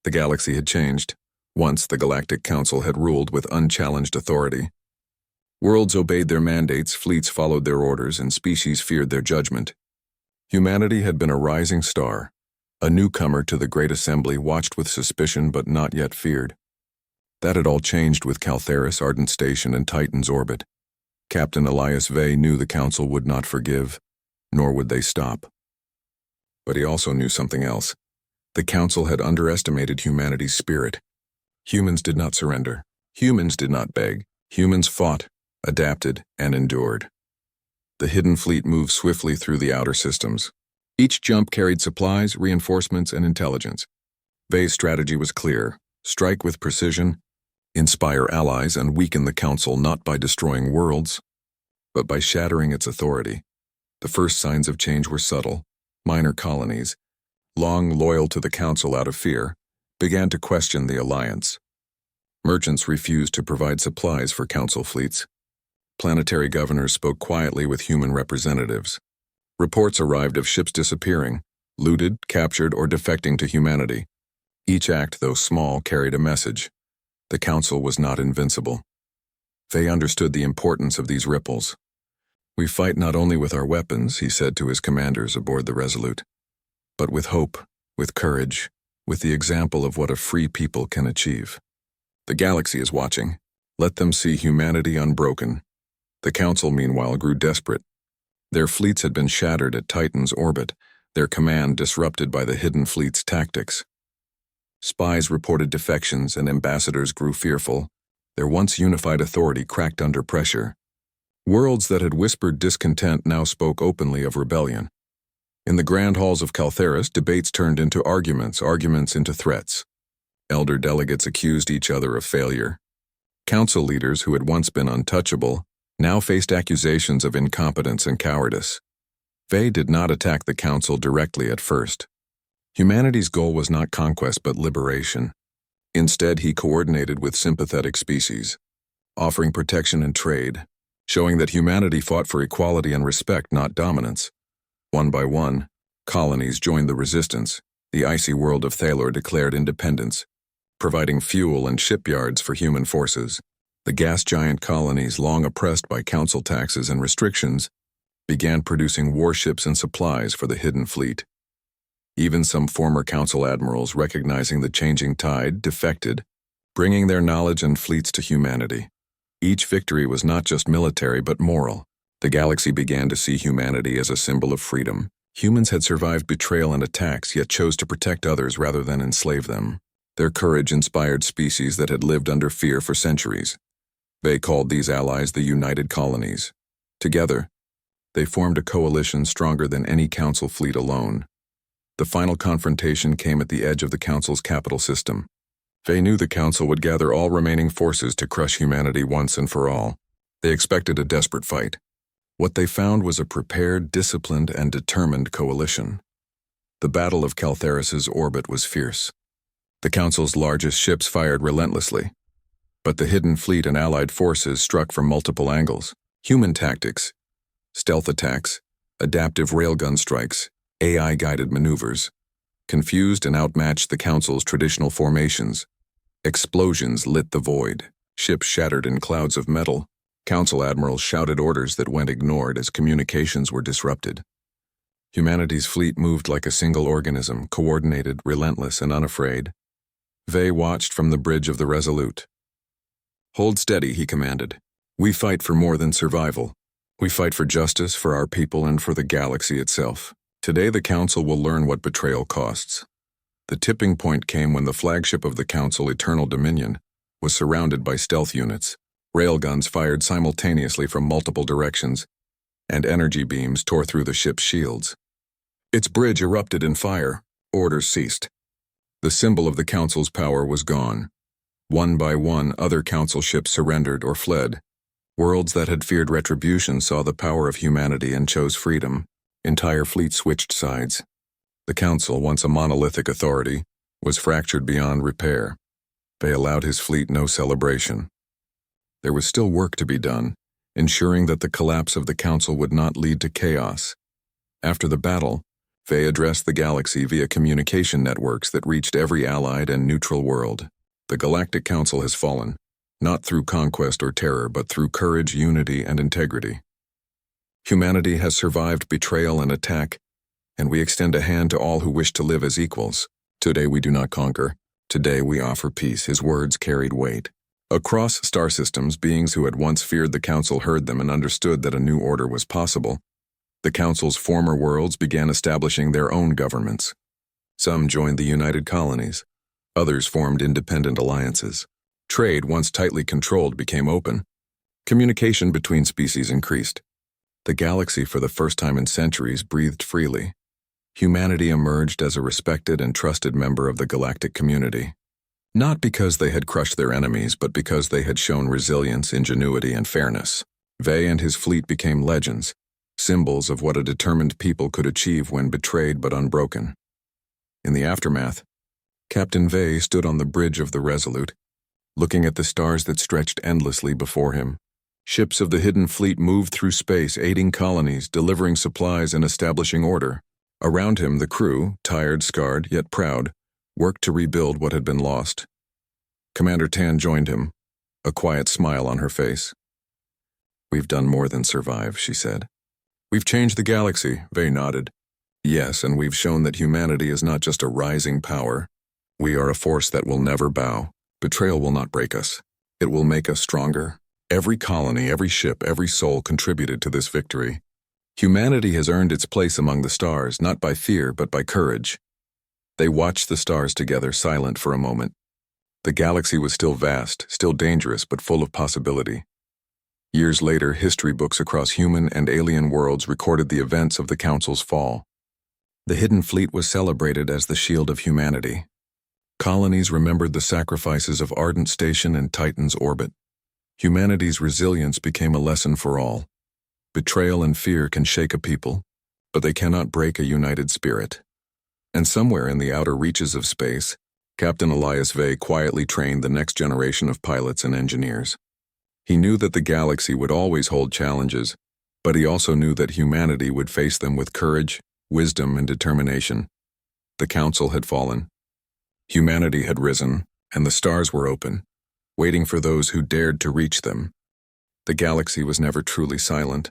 The galaxy had changed. Once the Galactic Council had ruled with unchallenged authority. Worlds obeyed their mandates, fleets followed their orders, and species feared their judgment. Humanity had been a rising star. A newcomer to the Great Assembly, watched with suspicion but not yet feared. That had all changed with Caltheris, Ardent Station, and Titan's orbit. Captain Elias Vey knew the Council would not forgive, nor would they stop. But he also knew something else. The Council had underestimated humanity's spirit. Humans did not surrender. Humans did not beg. Humans fought, adapted, and endured. The hidden fleet moved swiftly through the outer systems. Each jump carried supplies, reinforcements, and intelligence. Vey's strategy was clear: strike with precision, inspire allies, and weaken the Council not by destroying worlds, but by shattering its authority. The first signs of change were subtle. Minor colonies, long loyal to the Council out of fear, began to question the alliance. Merchants refused to provide supplies for Council fleets. Planetary governors spoke quietly with human representatives. Reports arrived of ships disappearing, looted, captured, or defecting to humanity. Each act, though small, carried a message. The Council was not invincible. They understood the importance of these ripples. "We fight not only with our weapons," he said to his commanders aboard the Resolute, "but with hope, with courage, with the example of what a free people can achieve. The galaxy is watching. Let them see humanity unbroken." The Council, meanwhile, grew desperate. Their fleets had been shattered at Titan's orbit, their command disrupted by the hidden fleet's tactics. Spies reported defections and ambassadors grew fearful. Their once unified authority cracked under pressure. Worlds that had whispered discontent now spoke openly of rebellion. In the grand halls of Caltheris, debates turned into arguments, arguments into threats. Elder delegates accused each other of failure. Council leaders who had once been untouchable now faced accusations of incompetence and cowardice. Vey did not attack the Council directly at first. Humanity's goal was not conquest but liberation. Instead, he coordinated with sympathetic species, offering protection and trade, showing that humanity fought for equality and respect, not dominance. One by one, colonies joined the resistance. The icy world of Thalor declared independence, providing fuel and shipyards for human forces. The gas giant colonies, long oppressed by Council taxes and restrictions, began producing warships and supplies for the hidden fleet. Even some former Council admirals, recognizing the changing tide, defected, bringing their knowledge and fleets to humanity. Each victory was not just military but moral. The galaxy began to see humanity as a symbol of freedom. Humans had survived betrayal and attacks, yet chose to protect others rather than enslave them. Their courage inspired species that had lived under fear for centuries. They called these allies the United Colonies. Together, they formed a coalition stronger than any Council fleet alone. The final confrontation came at the edge of the Council's capital system. They knew the Council would gather all remaining forces to crush humanity once and for all. They expected a desperate fight. What they found was a prepared, disciplined, and determined coalition. The Battle of Caltheris's orbit was fierce. The Council's largest ships fired relentlessly, but the hidden fleet and allied forces struck from multiple angles. Human tactics, stealth attacks, adaptive railgun strikes, AI-guided maneuvers, confused and outmatched the Council's traditional formations. Explosions lit the void. Ships shattered in clouds of metal. Council admirals shouted orders that went ignored as communications were disrupted. Humanity's fleet moved like a single organism, coordinated, relentless, and unafraid. Vey watched from the bridge of the Resolute. "Hold steady," he commanded. "We fight for more than survival. We fight for justice, for our people, and for the galaxy itself. Today the Council will learn what betrayal costs." The tipping point came when the flagship of the Council, Eternal Dominion, was surrounded by stealth units. Railguns fired simultaneously from multiple directions, and energy beams tore through the ship's shields. Its bridge erupted in fire. Orders ceased. The symbol of the Council's power was gone. One by one, other Council ships surrendered or fled. Worlds that had feared retribution saw the power of humanity and chose freedom. Entire fleets switched sides. The Council, once a monolithic authority, was fractured beyond repair. They allowed his fleet no celebration. There was still work to be done, ensuring that the collapse of the Council would not lead to chaos. After the battle, They addressed the galaxy via communication networks that reached every allied and neutral world. The Galactic Council has fallen, not through conquest or terror, but through courage, unity, and integrity. Humanity has survived betrayal and attack, and we extend a hand to all who wish to live as equals. Today we do not conquer. Today we offer peace. His words carried weight. Across star systems, beings who had once feared the Council heard them and understood that a new order was possible. The Council's former worlds began establishing their own governments. Some joined the United Colonies. Others formed independent alliances. Trade, once tightly controlled, became open. Communication between species increased. The galaxy, for the first time in centuries, breathed freely. Humanity emerged as a respected and trusted member of the galactic community. Not because they had crushed their enemies, but because they had shown resilience, ingenuity, and fairness. Vey and his fleet became legends, symbols of what a determined people could achieve when betrayed but unbroken. In the aftermath, Captain Vey stood on the bridge of the Resolute, looking at the stars that stretched endlessly before him. Ships of the hidden fleet moved through space, aiding colonies, delivering supplies, and establishing order. Around him, the crew, tired, scarred, yet proud, worked to rebuild what had been lost. Commander Tan joined him, a quiet smile on her face. "We've done more than survive," she said. "We've changed the galaxy," Vey nodded. "Yes, and we've shown that humanity is not just a rising power. We are a force that will never bow. Betrayal will not break us. It will make us stronger." Every colony, every ship, every soul contributed to this victory. Humanity has earned its place among the stars, not by fear, but by courage. They watched the stars together, silent for a moment. The galaxy was still vast, still dangerous, but full of possibility. Years later, history books across human and alien worlds recorded the events of the Council's fall. The Hidden Fleet was celebrated as the shield of humanity. Colonies remembered the sacrifices of Ardent Station and Titan's orbit. Humanity's resilience became a lesson for all. Betrayal and fear can shake a people, but they cannot break a united spirit. And somewhere in the outer reaches of space, Captain Elias Vey quietly trained the next generation of pilots and engineers. He knew that the galaxy would always hold challenges, but he also knew that humanity would face them with courage, wisdom, and determination. The Council had fallen. Humanity had risen, and the stars were open, waiting for those who dared to reach them. The galaxy was never truly silent.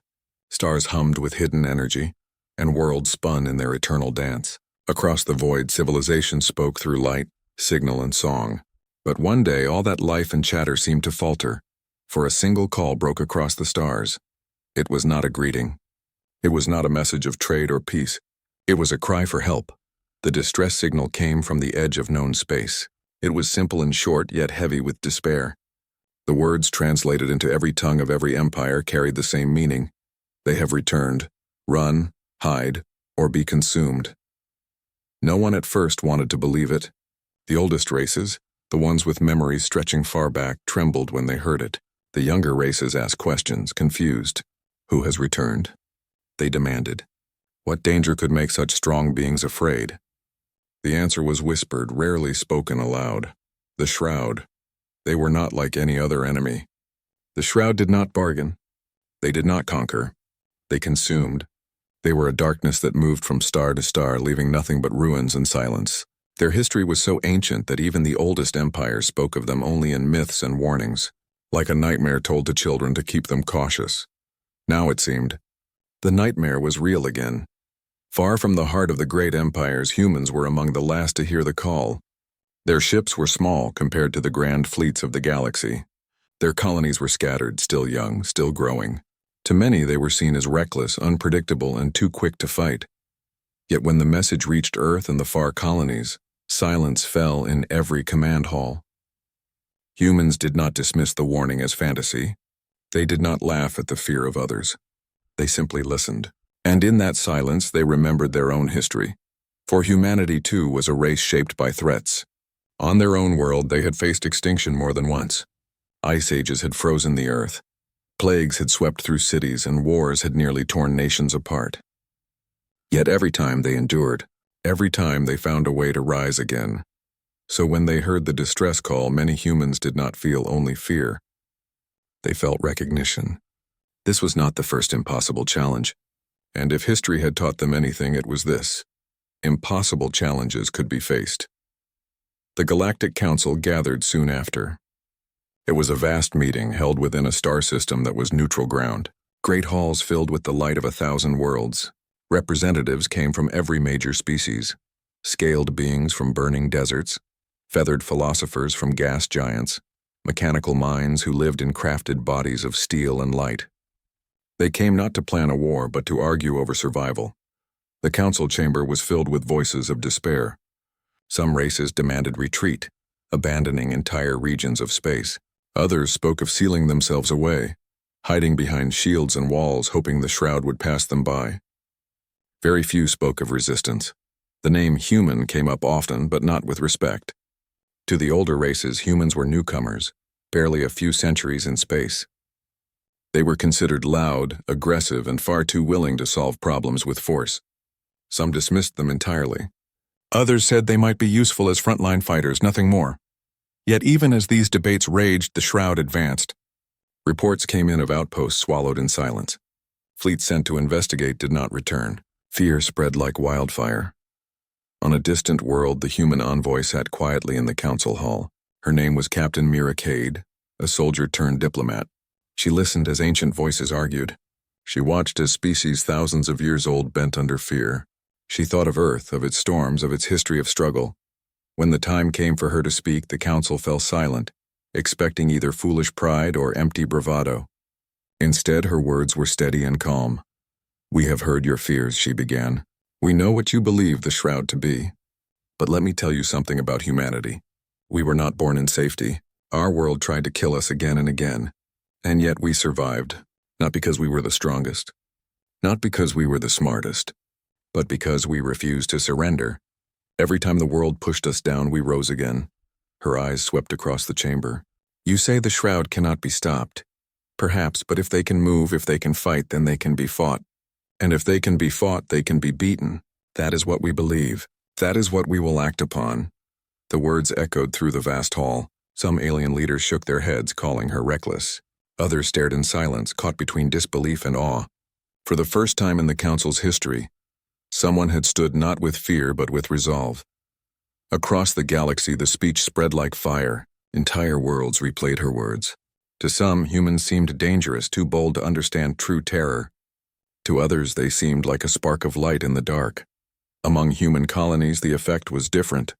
Stars hummed with hidden energy, and worlds spun in their eternal dance. Across the void, civilization spoke through light, signal, and song. But one day, all that life and chatter seemed to falter, for a single call broke across the stars. It was not a greeting. It was not a message of trade or peace. It was a cry for help. The distress signal came from the edge of known space. It was simple and short, yet heavy with despair. The words, translated into every tongue of every empire, carried the same meaning. They have returned. Run, hide, or be consumed. No one at first wanted to believe it. The oldest races, the ones with memories stretching far back, trembled when they heard it. The younger races asked questions, confused. Who has returned? They demanded. What danger could make such strong beings afraid? The answer was whispered, rarely spoken aloud. The Shroud. They were not like any other enemy. The Shroud did not bargain. They did not conquer. They consumed. They were a darkness that moved from star to star, leaving nothing but ruins and silence. Their history was so ancient that even the oldest empires spoke of them only in myths and warnings, like a nightmare told to children to keep them cautious. Now it seemed, the nightmare was real again. Far from the heart of the great empires, humans were among the last to hear the call. Their ships were small compared to the grand fleets of the galaxy. Their colonies were scattered, still young, still growing. To many, they were seen as reckless, unpredictable, and too quick to fight. Yet when the message reached Earth and the far colonies, silence fell in every command hall. Humans did not dismiss the warning as fantasy. They did not laugh at the fear of others. They simply listened. And in that silence, they remembered their own history. For humanity, too, was a race shaped by threats. On their own world, they had faced extinction more than once. Ice ages had frozen the earth. Plagues had swept through cities, and wars had nearly torn nations apart. Yet every time they endured, every time they found a way to rise again. So when they heard the distress call, many humans did not feel only fear. They felt recognition. This was not the first impossible challenge. And if history had taught them anything, it was this. impossible challenges could be faced. The Galactic Council gathered soon after. It was a vast meeting held within a star system that was neutral ground. Great halls filled with the light of 1,000 worlds. Representatives came from every major species. Scaled beings from burning deserts, feathered philosophers from gas giants, mechanical minds who lived in crafted bodies of steel and light. They came not to plan a war, but to argue over survival. The council chamber was filled with voices of despair. Some races demanded retreat, abandoning entire regions of space. Others spoke of sealing themselves away, hiding behind shields and walls, hoping the shroud would pass them by. Very few spoke of resistance. The name human came up often, but not with respect. To the older races, humans were newcomers, barely a few centuries in space. They were considered loud, aggressive, and far too willing to solve problems with force. Some dismissed them entirely. Others said they might be useful as frontline fighters, nothing more. Yet even as these debates raged, the shroud advanced. Reports came in of outposts swallowed in silence. Fleets sent to investigate did not return. Fear spread like wildfire. On a distant world, the human envoy sat quietly in the council hall. Her name was Captain Mira Cade, a soldier turned diplomat. She listened as ancient voices argued. She watched as species thousands of years old bent under fear. She thought of Earth, of its storms, of its history of struggle. When the time came for her to speak, the council fell silent, expecting either foolish pride or empty bravado. Instead, her words were steady and calm. "We have heard your fears," she began. "We know what you believe the shroud to be. But let me tell you something about humanity. We were not born in safety. Our world tried to kill us again and again. And yet we survived, not because we were the strongest, not because we were the smartest, but because we refused to surrender. Every time the world pushed us down, we rose again." Her eyes swept across the chamber. "You say the shroud cannot be stopped. Perhaps, but if they can move, if they can fight, then they can be fought. And if they can be fought, they can be beaten. That is what we believe. That is what we will act upon." The words echoed through the vast hall. Some alien leaders shook their heads, calling her reckless. Others stared in silence, caught between disbelief and awe. For the first time in the council's history, someone had stood not with fear but with resolve. Across the galaxy, the speech spread like fire. Entire worlds replayed her words. To some, humans seemed dangerous, too bold to understand true terror. To others, they seemed like a spark of light in the dark. Among human colonies, the effect was different.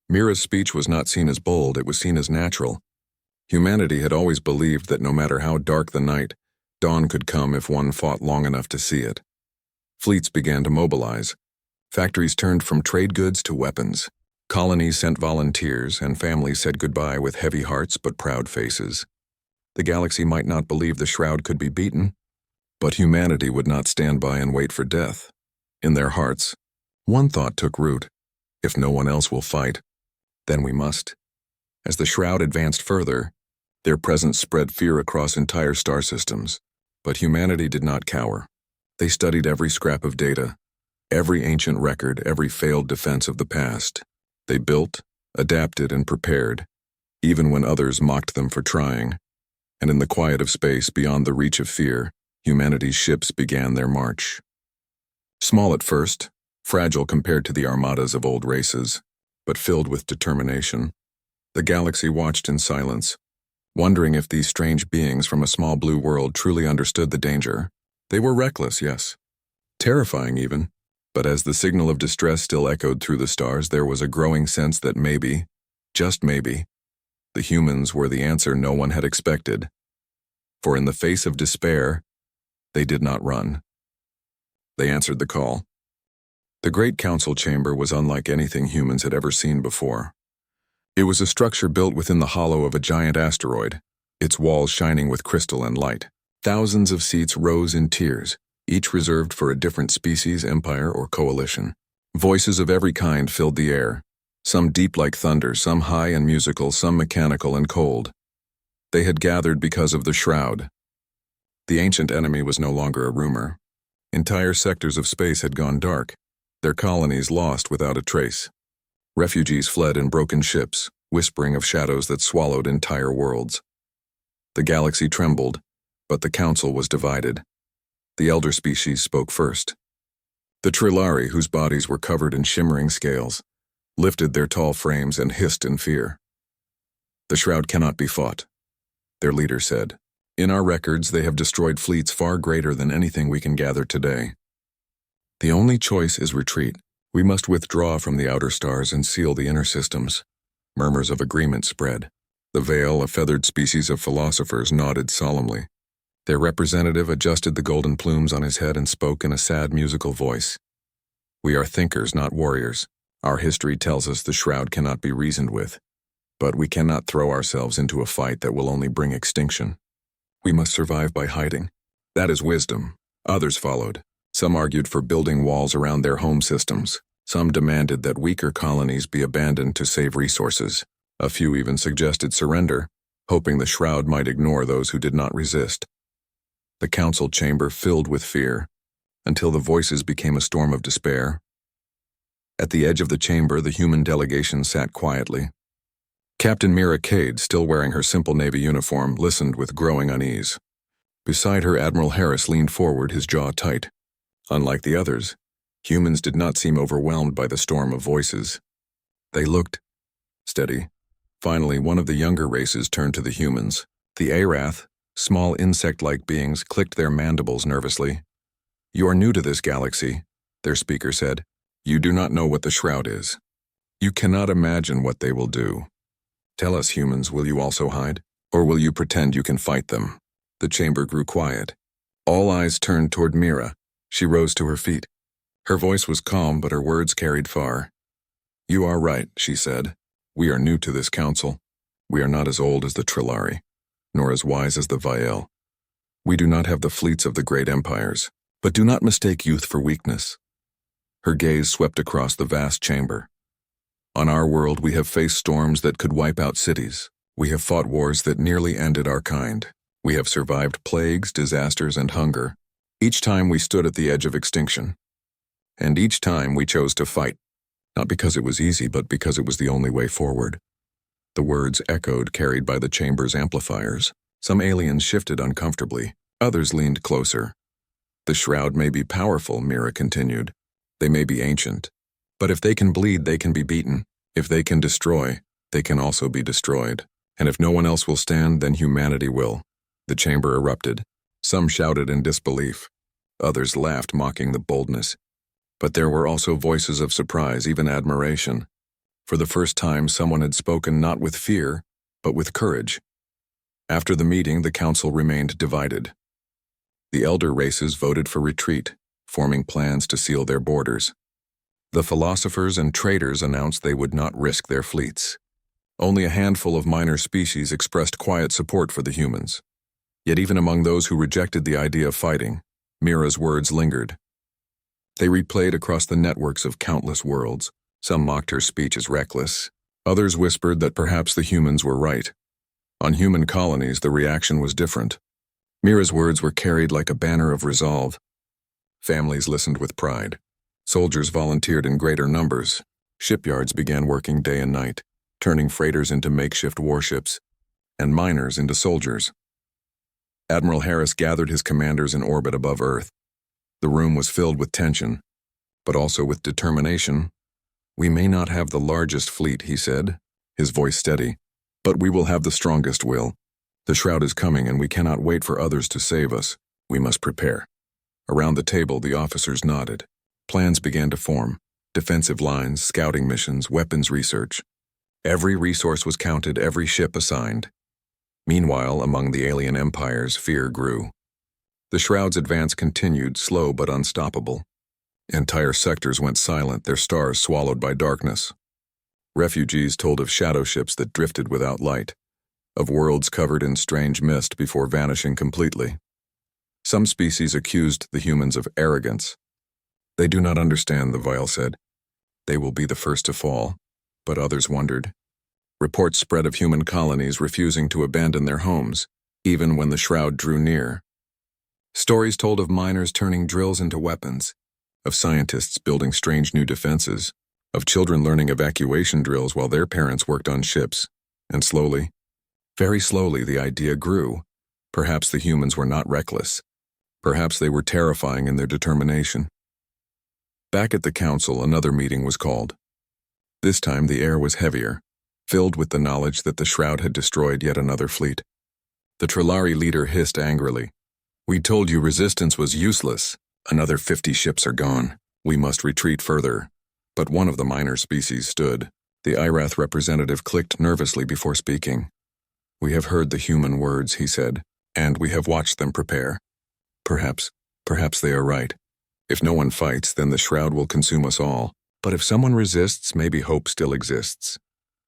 Mira's speech was not seen as bold, it was seen as natural. Humanity had always believed that no matter how dark the night, dawn could come if one fought long enough to see it. Fleets began to mobilize. Factories turned from trade goods to weapons. Colonies sent volunteers, and families said goodbye with heavy hearts but proud faces. The galaxy might not believe the shroud could be beaten, but humanity would not stand by and wait for death. In their hearts, one thought took root: if no one else will fight, then we must. As the shroud advanced further, their presence spread fear across entire star systems. But humanity did not cower. They studied every scrap of data, every ancient record, every failed defense of the past. They built, adapted, and prepared, even when others mocked them for trying. And in the quiet of space, beyond the reach of fear, humanity's ships began their march. Small at first, fragile compared to the armadas of old races, but filled with determination, the galaxy watched in silence, wondering if these strange beings from a small blue world truly understood the danger. They were reckless, yes, terrifying even, but as the signal of distress still echoed through the stars, there was a growing sense that maybe, just maybe, the humans were the answer no one had expected. For in the face of despair, they did not run. They answered the call. The Great Council Chamber was unlike anything humans had ever seen before. It was a structure built within the hollow of a giant asteroid, its walls shining with crystal and light. Thousands of seats rose in tiers, each reserved for a different species, empire, or coalition. Voices of every kind filled the air, some deep like thunder, some high and musical, some mechanical and cold. They had gathered because of the shroud. The ancient enemy was no longer a rumor. Entire sectors of space had gone dark, their colonies lost without a trace. Refugees fled in broken ships, whispering of shadows that swallowed entire worlds. The galaxy trembled, but the council was divided. The elder species spoke first. The Trilari, whose bodies were covered in shimmering scales, lifted their tall frames and hissed in fear. "The Shroud cannot be fought," their leader said. "In our records, they have destroyed fleets far greater than anything we can gather today. The only choice is retreat. We must withdraw from the outer stars and seal the inner systems." Murmurs of agreement spread. The Veil, a feathered species of philosophers, nodded solemnly. Their representative adjusted the golden plumes on his head and spoke in a sad musical voice. "We are thinkers, not warriors. Our history tells us the Shroud cannot be reasoned with. But we cannot throw ourselves into a fight that will only bring extinction. We must survive by hiding. That is wisdom." Others followed. Some argued for building walls around their home systems. Some demanded that weaker colonies be abandoned to save resources. A few even suggested surrender, hoping the Shroud might ignore those who did not resist. The council chamber filled with fear, until the voices became a storm of despair. At the edge of the chamber, the human delegation sat quietly. Captain Mira Cade, still wearing her simple Navy uniform, listened with growing unease. Beside her, Admiral Harris leaned forward, his jaw tight. Unlike the others, humans did not seem overwhelmed by the storm of voices. They looked steady. Finally, one of the younger races turned to the humans. The Arath, small insect-like beings, clicked their mandibles nervously. "You are new to this galaxy," their speaker said. "You do not know what the Shroud is. You cannot imagine what they will do. Tell us, humans, will you also hide? Or will you pretend you can fight them?" The chamber grew quiet. All eyes turned toward Mira. She rose to her feet. Her voice was calm, but her words carried far. "You are right," she said. "We are new to this council. We are not as old as the Trilari, nor as wise as the Vael. We do not have the fleets of the great empires, but do not mistake youth for weakness." Her gaze swept across the vast chamber. "On our world, we have faced storms that could wipe out cities. We have fought wars that nearly ended our kind. We have survived plagues, disasters, and hunger. Each time we stood at the edge of extinction. And each time we chose to fight, not because it was easy, but because it was the only way forward." The words echoed, carried by the chamber's amplifiers. Some aliens shifted uncomfortably. Others leaned closer. "The Shroud may be powerful," Mira continued. "They may be ancient. But if they can bleed, they can be beaten. If they can destroy, they can also be destroyed. And if no one else will stand, then humanity will." The chamber erupted. Some shouted in disbelief. Others laughed, mocking the boldness. But there were also voices of surprise, even admiration. For the first time, someone had spoken not with fear, but with courage. After the meeting, the council remained divided. The elder races voted for retreat, forming plans to seal their borders. The philosophers and traders announced they would not risk their fleets. Only a handful of minor species expressed quiet support for the humans. Yet even among those who rejected the idea of fighting, Mira's words lingered. They replayed across the networks of countless worlds. Some mocked her speech as reckless. Others whispered that perhaps the humans were right. On human colonies, the reaction was different. Mira's words were carried like a banner of resolve. Families listened with pride. Soldiers volunteered in greater numbers. Shipyards began working day and night, turning freighters into makeshift warships, and miners into soldiers. Admiral Harris gathered his commanders in orbit above Earth. The room was filled with tension, but also with determination. "We may not have the largest fleet," he said, his voice steady, "but we will have the strongest will. The Shroud is coming, and we cannot wait for others to save us. We must prepare." Around the table, the officers nodded. Plans began to form: defensive lines, scouting missions, weapons research. Every resource was counted, every ship assigned. Meanwhile, among the alien empires, fear grew. The Shroud's advance continued, slow but unstoppable. Entire sectors went silent, their stars swallowed by darkness. Refugees told of shadow ships that drifted without light, of worlds covered in strange mist before vanishing completely. Some species accused the humans of arrogance. "They do not understand," the Vial said. "They will be the first to fall." But others wondered. Reports spread of human colonies refusing to abandon their homes, even when the Shroud drew near. Stories told of miners turning drills into weapons, of scientists building strange new defenses, of children learning evacuation drills while their parents worked on ships. And slowly, very slowly, the idea grew. Perhaps the humans were not reckless. Perhaps they were terrifying in their determination. Back at the council, another meeting was called. This time the air was heavier, filled with the knowledge that the Shroud had destroyed yet another fleet. The Trilari leader hissed angrily. "We told you resistance was useless. Another 50 ships are gone. We must retreat further." But one of the minor species stood. The Irath representative clicked nervously before speaking. "We have heard the human words," he said, "and we have watched them prepare. Perhaps they are right. If no one fights, then the Shroud will consume us all. But if someone resists, maybe hope still exists."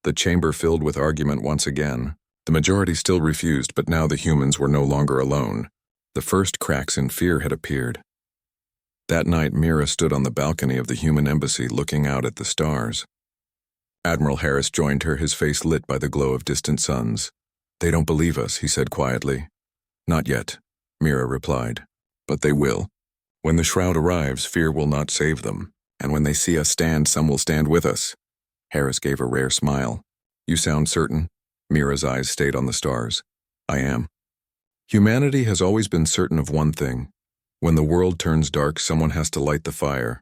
The chamber filled with argument once again. The majority still refused, but now the humans were no longer alone. The first cracks in fear had appeared. That night, Mira stood on the balcony of the human embassy looking out at the stars. Admiral Harris joined her, his face lit by the glow of distant suns. "They don't believe us," he said quietly. "Not yet," Mira replied. "But they will. When the Shroud arrives, fear will not save them. And when they see us stand, some will stand with us." Harris gave a rare smile. "You sound certain?" Mira's eyes stayed on the stars. "I am. Humanity has always been certain of one thing. When the world turns dark, someone has to light the fire.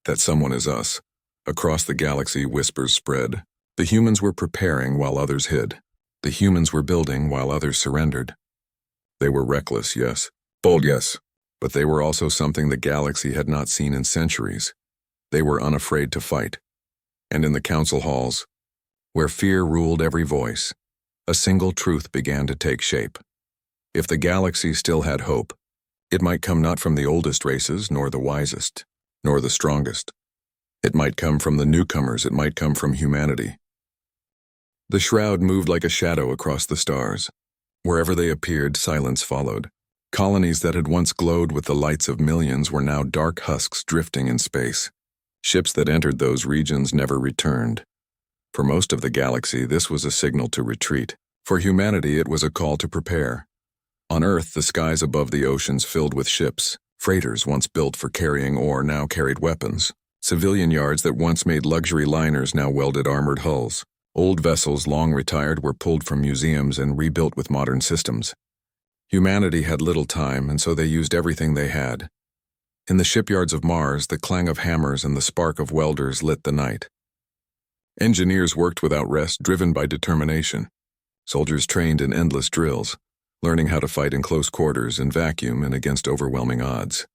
That someone is us." Across the galaxy, whispers spread. The humans were preparing while others hid. The humans were building while others surrendered. They were reckless, yes. Bold, yes. But they were also something the galaxy had not seen in centuries. They were unafraid to fight. And in the council halls, where fear ruled every voice, a single truth began to take shape. If the galaxy still had hope, it might come not from the oldest races, nor the wisest, nor the strongest. It might come from the newcomers, it might come from humanity. The Shroud moved like a shadow across the stars. Wherever they appeared, silence followed. Colonies that had once glowed with the lights of millions were now dark husks drifting in space. Ships that entered those regions never returned. For most of the galaxy, this was a signal to retreat. For humanity, it was a call to prepare. On Earth, the skies above the oceans filled with ships. Freighters once built for carrying ore now carried weapons. Civilian yards that once made luxury liners now welded armored hulls. Old vessels long retired were pulled from museums and rebuilt with modern systems. Humanity had little time, and so they used everything they had. In the shipyards of Mars, the clang of hammers and the spark of welders lit the night. Engineers worked without rest, driven by determination. Soldiers trained in endless drills, learning how to fight in close quarters, in vacuum, and against overwhelming odds.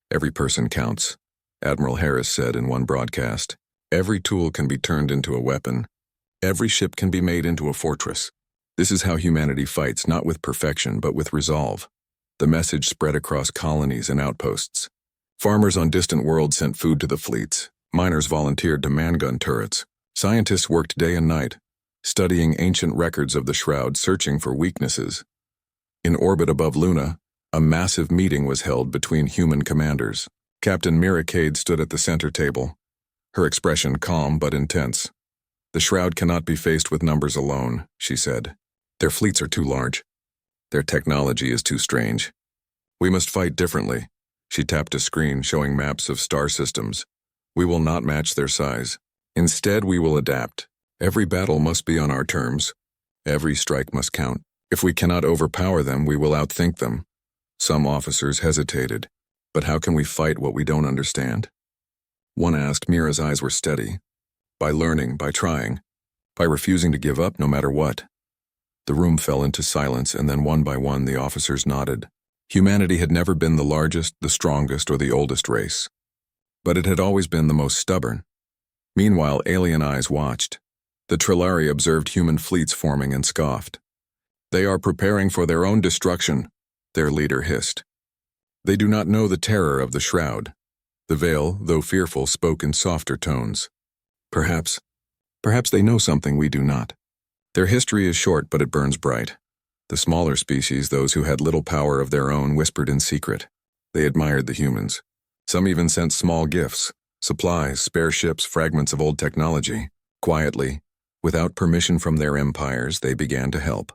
"Every person counts," Admiral Harris said in one broadcast. "Every tool can be turned into a weapon. Every ship can be made into a fortress. This is how humanity fights, not with perfection, but with resolve." The message spread across colonies and outposts. Farmers on distant worlds sent food to the fleets. Miners volunteered to man gun turrets. Scientists worked day and night, studying ancient records of the Shroud, searching for weaknesses. In orbit above Luna, a massive meeting was held between human commanders. Captain Mira Cade stood at the center table, her expression calm but intense. "The Shroud cannot be faced with numbers alone," she said. "Their fleets are too large. Their technology is too strange. We must fight differently." She tapped a screen showing maps of star systems. "We will not match their size. Instead, we will adapt. Every battle must be on our terms. Every strike must count. If we cannot overpower them, we will outthink them." Some officers hesitated. "But how can we fight what we don't understand?" One asked. Mira's eyes were steady. "By learning, by trying, by refusing to give up no matter what." The room fell into silence, and then one by one the officers nodded. Humanity had never been the largest, the strongest, or the oldest race. But it had always been the most stubborn. Meanwhile, alien eyes watched. The Trilari observed human fleets forming and scoffed. "They are preparing for their own destruction," their leader hissed. "They do not know the terror of the Shroud." The Veil, though fearful, spoke in softer tones. Perhaps they know something we do not. Their history is short, but it burns bright." The smaller species, those who had little power of their own, whispered in secret. They admired the humans. Some even sent small gifts, supplies, spare ships, fragments of old technology. Quietly, without permission from their empires, they began to help.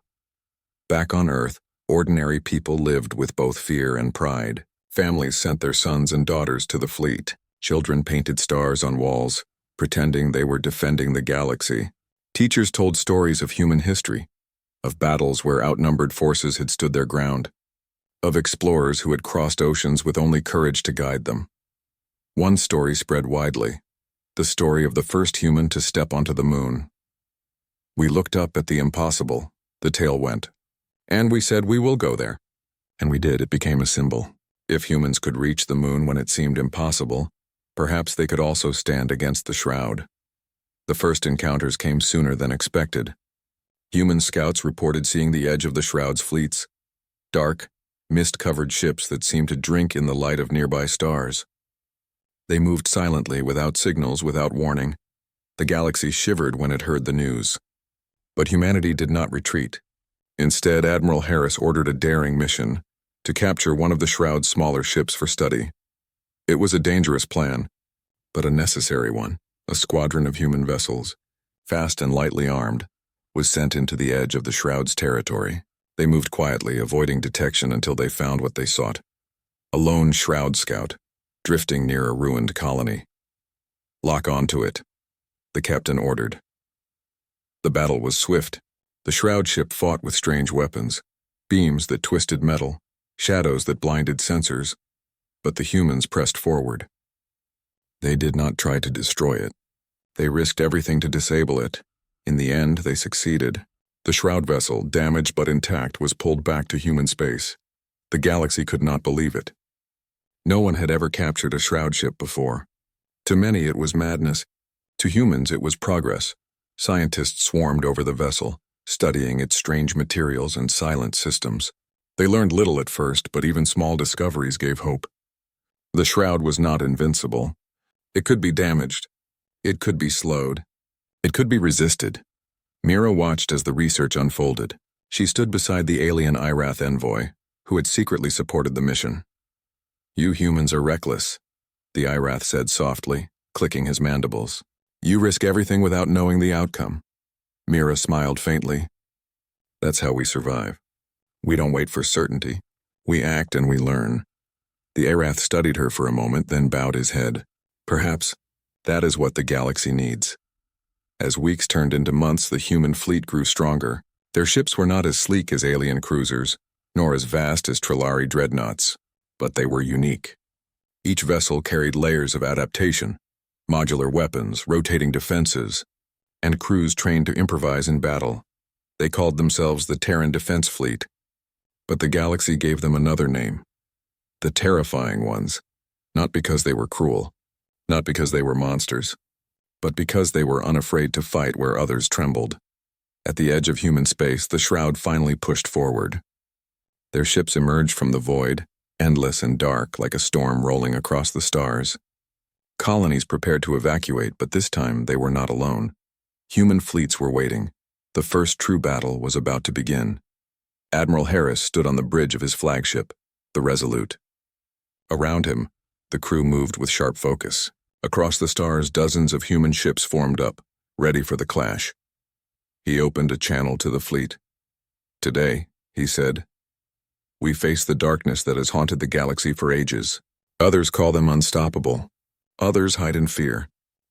Back on Earth, ordinary people lived with both fear and pride. Families sent their sons and daughters to the fleet. Children painted stars on walls, pretending they were defending the galaxy. Teachers told stories of human history, of battles where outnumbered forces had stood their ground, of explorers who had crossed oceans with only courage to guide them. One story spread widely, the story of the first human to step onto the moon. We looked up at the impossible, the tale went, and we said we will go there. And we did. It became a symbol. If humans could reach the moon when it seemed impossible, perhaps they could also stand against the shroud. The first encounters came sooner than expected. Human scouts reported seeing the edge of the shroud's fleets, dark, mist-covered ships that seemed to drink in the light of nearby stars. They moved silently, without signals, without warning. The galaxy shivered when it heard the news. But humanity did not retreat. Instead, Admiral Harris ordered a daring mission to capture one of the shroud's smaller ships for study. It was a dangerous plan, but a necessary one. A squadron of human vessels, fast and lightly armed, was sent into the edge of the shroud's territory. They moved quietly, avoiding detection until they found what they sought. A lone shroud scout, drifting near a ruined colony. "Lock onto it," the captain ordered. The battle was swift. The shroud ship fought with strange weapons, beams that twisted metal, shadows that blinded sensors, but the humans pressed forward. They did not try to destroy it. They risked everything to disable it. In the end, they succeeded. The shroud vessel, damaged but intact, was pulled back to human space. The galaxy could not believe it. No one had ever captured a shroud ship before. To many, it was madness. To humans, it was progress. Scientists swarmed over the vessel, studying its strange materials and silent systems. They learned little at first, but even small discoveries gave hope. The shroud was not invincible. It could be damaged. It could be slowed. It could be resisted. Mira watched as the research unfolded. She stood beside the alien Irath envoy, who had secretly supported the mission. "You humans are reckless," the Irath said softly, clicking his mandibles. "You risk everything without knowing the outcome." Mira smiled faintly. "That's how we survive. We don't wait for certainty. We act and we learn." The Irath studied her for a moment, then bowed his head. "Perhaps that is what the galaxy needs." As weeks turned into months, the human fleet grew stronger. Their ships were not as sleek as alien cruisers, nor as vast as Trillari dreadnoughts, but they were unique. Each vessel carried layers of adaptation, modular weapons, rotating defenses, and crews trained to improvise in battle. They called themselves the Terran Defense Fleet, but the galaxy gave them another name, the Terrifying Ones, not because they were cruel, not because they were monsters, but because they were unafraid to fight where others trembled. At the edge of human space, the shroud finally pushed forward. Their ships emerged from the void, endless and dark, like a storm rolling across the stars. Colonies prepared to evacuate, but this time they were not alone. Human fleets were waiting. The first true battle was about to begin. Admiral Harris stood on the bridge of his flagship, the Resolute. Around him, the crew moved with sharp focus. Across the stars, dozens of human ships formed up, ready for the clash. He opened a channel to the fleet. "Today," he said, "we face the darkness that has haunted the galaxy for ages. Others call them unstoppable. Others hide in fear.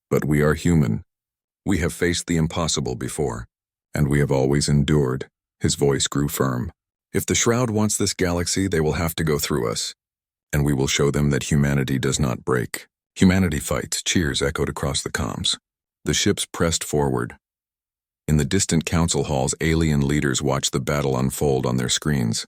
But we are human. We have faced the impossible before, and we have always endured." His voice grew firm. "If the Shroud wants this galaxy, they will have to go through us, and we will show them that humanity does not break." "Humanity fights," cheers echoed across the comms. The ships pressed forward. In the distant council halls, alien leaders watched the battle unfold on their screens.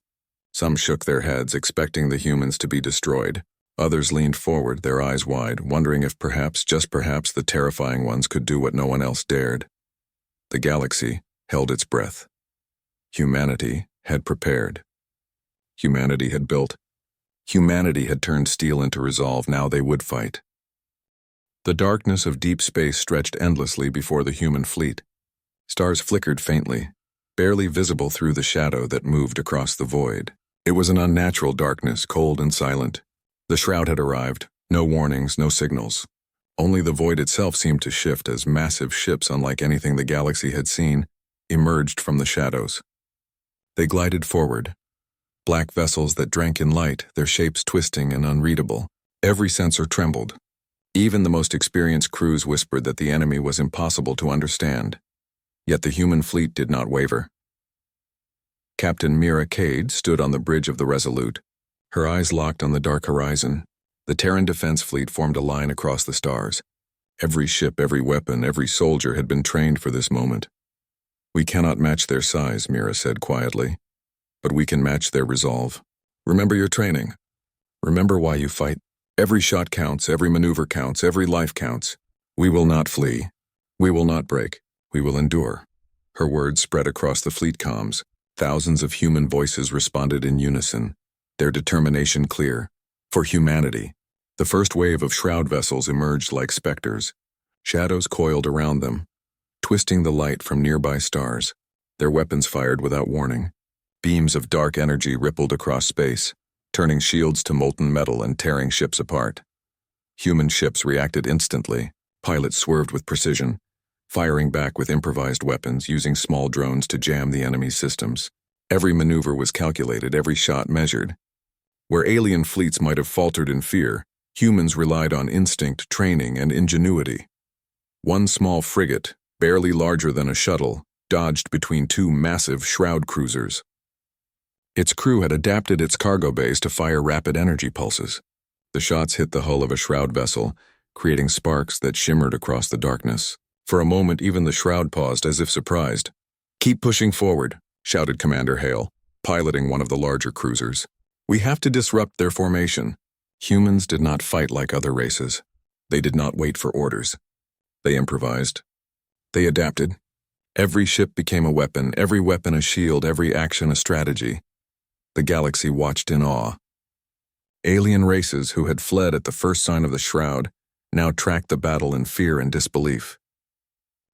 Some shook their heads, expecting the humans to be destroyed. Others leaned forward, their eyes wide, wondering if perhaps, just perhaps, the Terrifying Ones could do what no one else dared. The galaxy held its breath. Humanity had prepared. Humanity had built. Humanity had turned steel into resolve. Now they would fight. The darkness of deep space stretched endlessly before the human fleet. Stars flickered faintly, barely visible through the shadow that moved across the void. It was an unnatural darkness, cold and silent. The Shroud had arrived. No warnings, no signals. Only the void itself seemed to shift as massive ships, unlike anything the galaxy had seen, emerged from the shadows. They glided forward. Black vessels that drank in light, their shapes twisting and unreadable. Every sensor trembled. Even the most experienced crews whispered that the enemy was impossible to understand. Yet the human fleet did not waver. Captain Mira Cade stood on the bridge of the Resolute, her eyes locked on the dark horizon. The Terran defense fleet formed a line across the stars. Every ship, every weapon, every soldier had been trained for this moment. "We cannot match their size," Mira said quietly, "but we can match their resolve. Remember your training. Remember why you fight. Every shot counts, every maneuver counts, every life counts. We will not flee. We will not break. We will endure." Her words spread across the fleet comms. Thousands of human voices responded in unison, their determination clear. For humanity. The first wave of shroud vessels emerged like specters. Shadows coiled around them, twisting the light from nearby stars. Their weapons fired without warning. Beams of dark energy rippled across space, turning shields to molten metal and tearing ships apart. Human ships reacted instantly. Pilots swerved with precision, firing back with improvised weapons, using small drones to jam the enemy's systems. Every maneuver was calculated, every shot measured. Where alien fleets might have faltered in fear, humans relied on instinct, training, and ingenuity. One small frigate, barely larger than a shuttle, dodged between two massive shroud cruisers. Its crew had adapted its cargo bays to fire rapid energy pulses. The shots hit the hull of a shroud vessel, creating sparks that shimmered across the darkness. For a moment, even the shroud paused as if surprised. "Keep pushing forward," shouted Commander Hale, piloting one of the larger cruisers. "We have to disrupt their formation." Humans did not fight like other races. They did not wait for orders. They improvised. They adapted. Every ship became a weapon, every weapon a shield, every action a strategy. The galaxy watched in awe. Alien races who had fled at the first sign of the shroud now tracked the battle in fear and disbelief.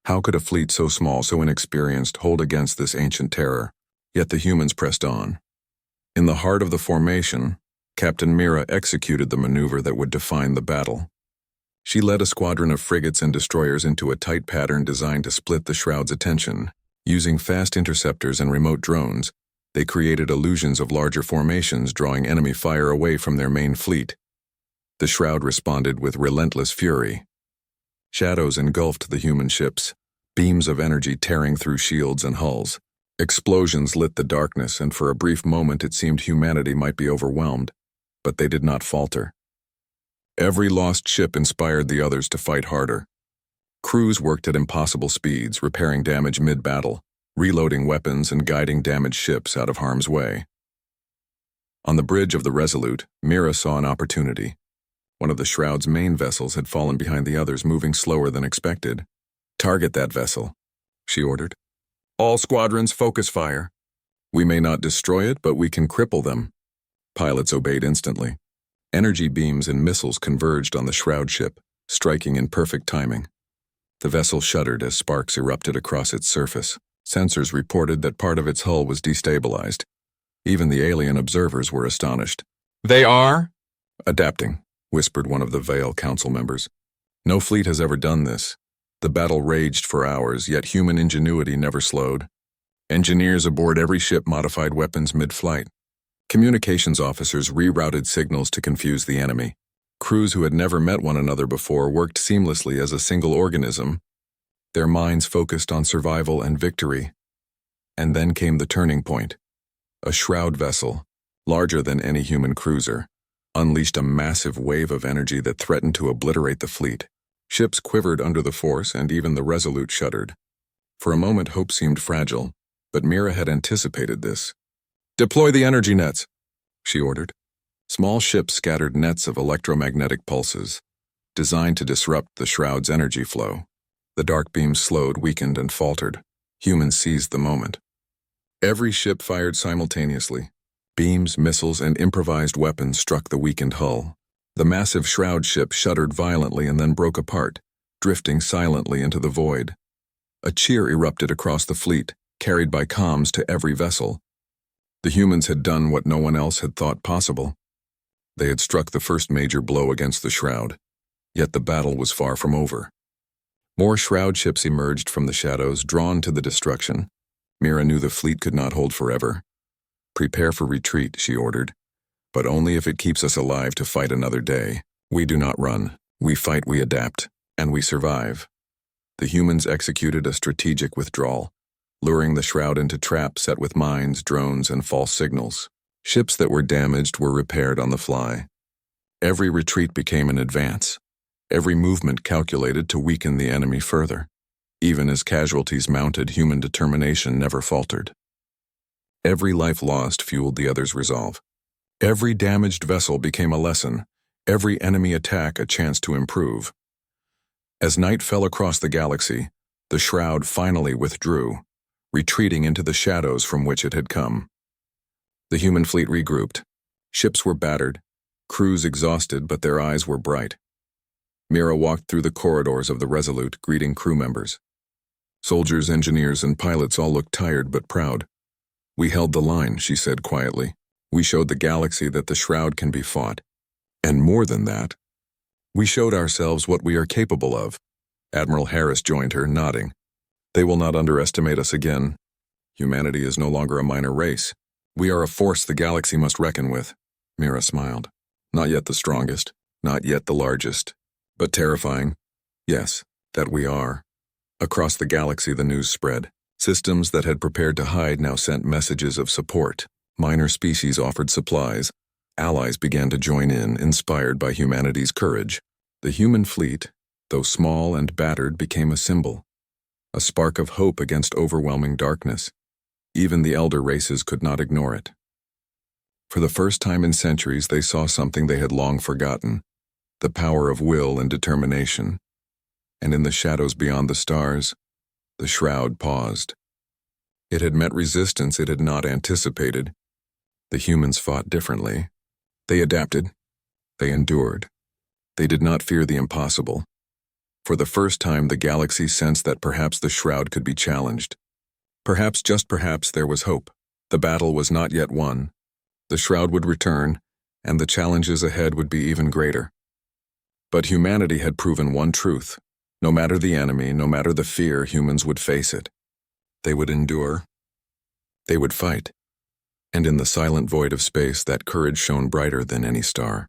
How could a fleet so small, so inexperienced, hold against this ancient terror? Yet the humans pressed on. In the heart of the formation, Captain Mira executed the maneuver that would define the battle. She led a squadron of frigates and destroyers into a tight pattern designed to split the shroud's attention. Using fast interceptors and remote drones, they created illusions of larger formations, drawing enemy fire away from their main fleet. The shroud responded with relentless fury. Shadows engulfed the human ships, beams of energy tearing through shields and hulls. Explosions lit the darkness, and for a brief moment it seemed humanity might be overwhelmed, but they did not falter. Every lost ship inspired the others to fight harder. Crews worked at impossible speeds, repairing damage mid-battle, reloading weapons and guiding damaged ships out of harm's way. On the bridge of the Resolute, Mira saw an opportunity. One of the shroud's main vessels had fallen behind the others, moving slower than expected. "Target that vessel," she ordered. "All squadrons focus fire. We may not destroy it, but we can cripple them." Pilots obeyed instantly. Energy beams and missiles converged on the shroud ship, striking in perfect timing. The vessel shuddered as sparks erupted across its surface. Sensors reported that part of its hull was destabilized. Even the alien observers were astonished. "They are?" "Adapting," whispered one of the Veil Council members. "No fleet has ever done this." The battle raged for hours, yet human ingenuity never slowed. Engineers aboard every ship modified weapons mid-flight. Communications officers rerouted signals to confuse the enemy. Crews who had never met one another before worked seamlessly as a single organism, their minds focused on survival and victory. And then came the turning point. A shroud vessel, larger than any human cruiser, unleashed a massive wave of energy that threatened to obliterate the fleet. Ships quivered under the force, and even the Resolute shuddered. For a moment, hope seemed fragile, but Mira had anticipated this. "Deploy the energy nets," she ordered. Small ships scattered nets of electromagnetic pulses, designed to disrupt the shroud's energy flow. The dark beams slowed, weakened, and faltered. Humans seized the moment. Every ship fired simultaneously. Beams, missiles, and improvised weapons struck the weakened hull. The massive shroud ship shuddered violently and then broke apart, drifting silently into the void. A cheer erupted across the fleet, carried by comms to every vessel. The humans had done what no one else had thought possible. They had struck the first major blow against the shroud, yet the battle was far from over. More shroud ships emerged from the shadows, drawn to the destruction. Mira knew the fleet could not hold forever. "Prepare for retreat," she ordered, "but only if it keeps us alive to fight another day. We do not run. We fight, we adapt, and we survive." The humans executed a strategic withdrawal, luring the shroud into traps set with mines, drones, and false signals. Ships that were damaged were repaired on the fly. Every retreat became an advance, every movement calculated to weaken the enemy further. Even as casualties mounted, human determination never faltered. Every life lost fueled the other's resolve. Every damaged vessel became a lesson, every enemy attack a chance to improve. As night fell across the galaxy, the shroud finally withdrew, retreating into the shadows from which it had come. The human fleet regrouped. Ships were battered, crews exhausted, but their eyes were bright. Mira walked through the corridors of the Resolute, greeting crew members. Soldiers, engineers, and pilots all looked tired but proud. "We held the line," she said quietly. "We showed the galaxy that the shroud can be fought. And more than that, we showed ourselves what we are capable of." Admiral Harris joined her, nodding. "They will not underestimate us again. Humanity is no longer a minor race. We are a force the galaxy must reckon with." Mira smiled. "Not yet the strongest, not yet the largest, but terrifying. Yes, that we are." Across the galaxy the news spread. Systems that had prepared to hide now sent messages of support. Minor species offered supplies. Allies began to join in, inspired by humanity's courage. The human fleet, though small and battered, became a symbol, a spark of hope against overwhelming darkness. Even the elder races could not ignore it. For the first time in centuries, they saw something they had long forgotten, the power of will and determination. And in the shadows beyond the stars, the shroud paused. It had met resistance it had not anticipated. The humans fought differently. They adapted. They endured. They did not fear the impossible. For the first time, the galaxy sensed that perhaps the shroud could be challenged. Perhaps, just perhaps, there was hope. The battle was not yet won. The shroud would return, and the challenges ahead would be even greater. But humanity had proven one truth. No matter the enemy, no matter the fear, humans would face it. They would endure. They would fight. And in the silent void of space, that courage shone brighter than any star.